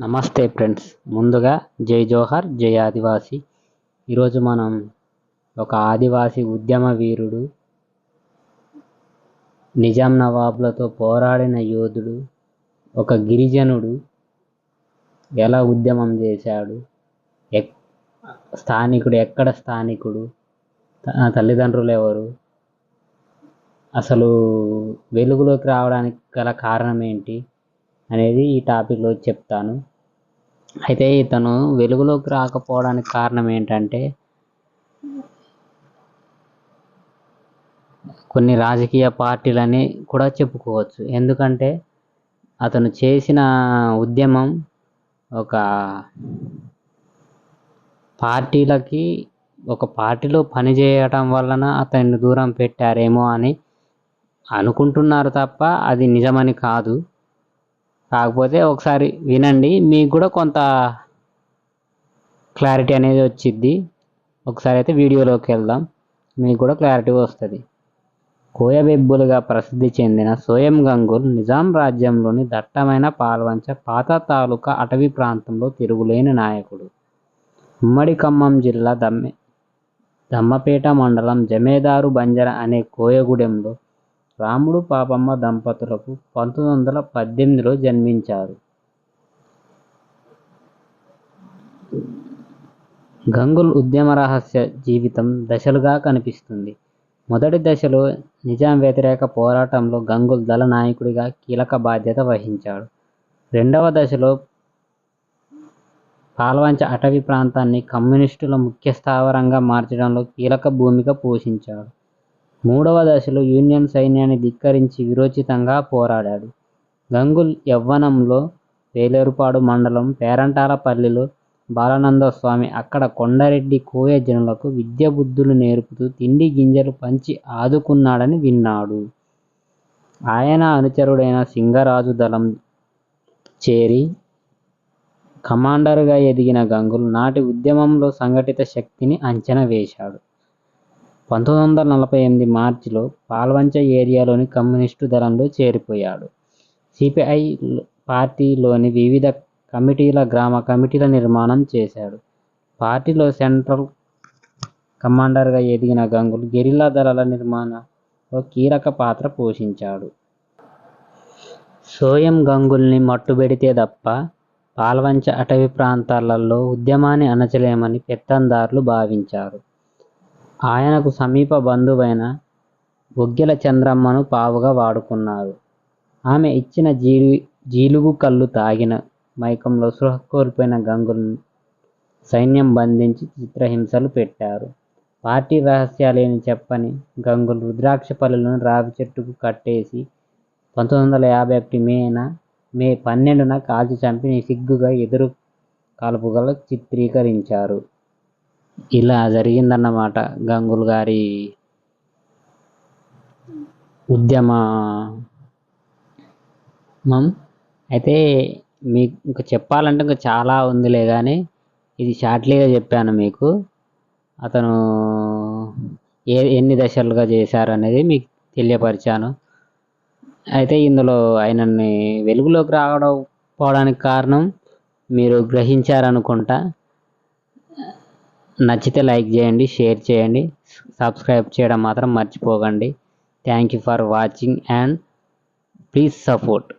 నమస్తే ఫ్రెండ్స్, ముందుగా జై జోహర్, జై ఆదివాసి. ఈరోజు మనం ఒక ఆదివాసి ఉద్యమ వీరుడు, నిజాం నవాబులతో పోరాడిన యోధుడు, ఒక గిరిజనుడు ఎలా ఉద్యమం చేశాడు, స్థానికుడు ఎక్కడ స్థానికుడు, తన తల్లిదండ్రులు ఎవరు, అసలు వెలుగులోకి రావడానికి గల కారణం ఏంటి అనేది ఈ టాపిక్లో చెప్తాను. అయితే ఇతను వెలుగులోకి రాకపోవడానికి కారణం ఏంటంటే కొన్ని రాజకీయ పార్టీలని కూడా చెప్పుకోవచ్చు. ఎందుకంటే అతను చేసిన ఉద్యమం ఒక పార్టీలో పనిచేయటం వలన అతన్ని దూరం పెట్టారేమో అని అనుకుంటున్నారు తప్ప అది నిజమని కాదు. కాకపోతే ఒకసారి వినండి, మీకు కూడా కొంత క్లారిటీ అనేది వచ్చిద్ది. ఒకసారి అయితే వీడియోలోకి వెళ్దాం, మీకు కూడా క్లారిటీ వస్తుంది. కోయబెబ్బులుగా ప్రసిద్ధి చెందిన సోయం గంగుల్ నిజాం రాజ్యంలోని దట్టమైన పాల్వంచ పాత తాలూకా అటవీ ప్రాంతంలో తిరుగులేని నాయకుడు. ఉమ్మడి ఖమ్మం జిల్లా దమ్మపేట మండలం జమేదారు బంజర అనే కోయగూడెంలో రాముడు పాపమ్మ దంపతులకు 1918లో జన్మించారు. గంగుల్ ఉద్యమ రహస్య జీవితం దశలుగా కనిపిస్తుంది. మొదటి దశలో నిజాం వ్యతిరేక పోరాటంలో గంగుల్ దళ నాయకుడిగా కీలక బాధ్యత వహించాడు. రెండవ దశలో పాల్వంచ అటవీ ప్రాంతాన్ని కమ్యూనిస్టుల ముఖ్య స్థావరంగా మార్చడంలో కీలక భూమిక పోషించాడు. మూడవ దశలో యూనియన్ సైన్యాన్ని ధిక్కరించి వీరోచితంగా పోరాడాడు. గంగుల్ యవ్వనంలో వేలేరుపాడు మండలం పేరంటాలపల్లిలో బాలానందస్వామి, అక్కడ కొండారెడ్డి కోయ జనులకు విద్య బుద్ధులు నేర్పుతూ తిండి గింజలు పంచి ఆదుకున్నాడని విన్నాడు. ఆయన అనుచరుడైన సింగరాజు దళం చేరి కమాండర్గా ఎదిగిన గంగుల్ నాటి ఉద్యమంలో సంఘటిత శక్తిని అంచనా వేశాడు. 1948 మార్చిలో పాల్వంచ ఏరియాలోని కమ్యూనిస్టు దళంలో చేరిపోయాడు. సిపిఐ పార్టీలోని వివిధ కమిటీల గ్రామ కమిటీల నిర్మాణం చేశాడు. పార్టీలో సెంట్రల్ కమాండర్గా ఎదిగిన గంగుల్ గెరిల్లా దళాల నిర్మాణంలో కీలక పాత్ర పోషించాడు. సోయం గంగుల్ని మట్టుబెడితే తప్ప పాల్వంచ అటవీ ప్రాంతాలలో ఉద్యమాన్ని అణచలేమని పెత్తందార్లు భావించారు. ఆయనకు సమీప బంధువైన బొగ్గిల చంద్రమ్మను పావుగా వాడుకున్నారు. ఆమె ఇచ్చిన జీలుగు కళ్ళు తాగిన మైకంలో స్పృహ కోల్పోయిన గంగుల్ సైన్యం బంధించి చిత్రహింసలు పెట్టారు. పార్టీ రహస్యాలేని చెప్పని గంగుల్ రుద్రాక్షపల్లిలోని రావి చెట్టుకు కట్టేసి 1951 మే 12న కాల్చి చంపి నిసిగ్గుగా ఎదురు కాల్పుగా చిత్రీకరించారు. ఇలా జరిగిందన్నమాట గంగుల్ గారి ఉద్యమం. అయితే మీకు ఇంకా చెప్పాలంటే ఇంకా చాలా ఉందిలే, కానీ ఇది షార్ట్లీగా చెప్పాను మీకు. అతను ఎన్ని దశలుగా చేశారు అనేది మీకు తెలియపరిచాను. అయితే ఇందులో ఆయనని వెలుగులోకి రావడానికి కారణం మీరు గ్రహించారనుకుంటా. నచ్చితే లైక్ చేయండి, షేర్ చేయండి, సబ్స్క్రైబ్ చేయడం మాత్రం మర్చిపోకండి. Thank you for watching and please support.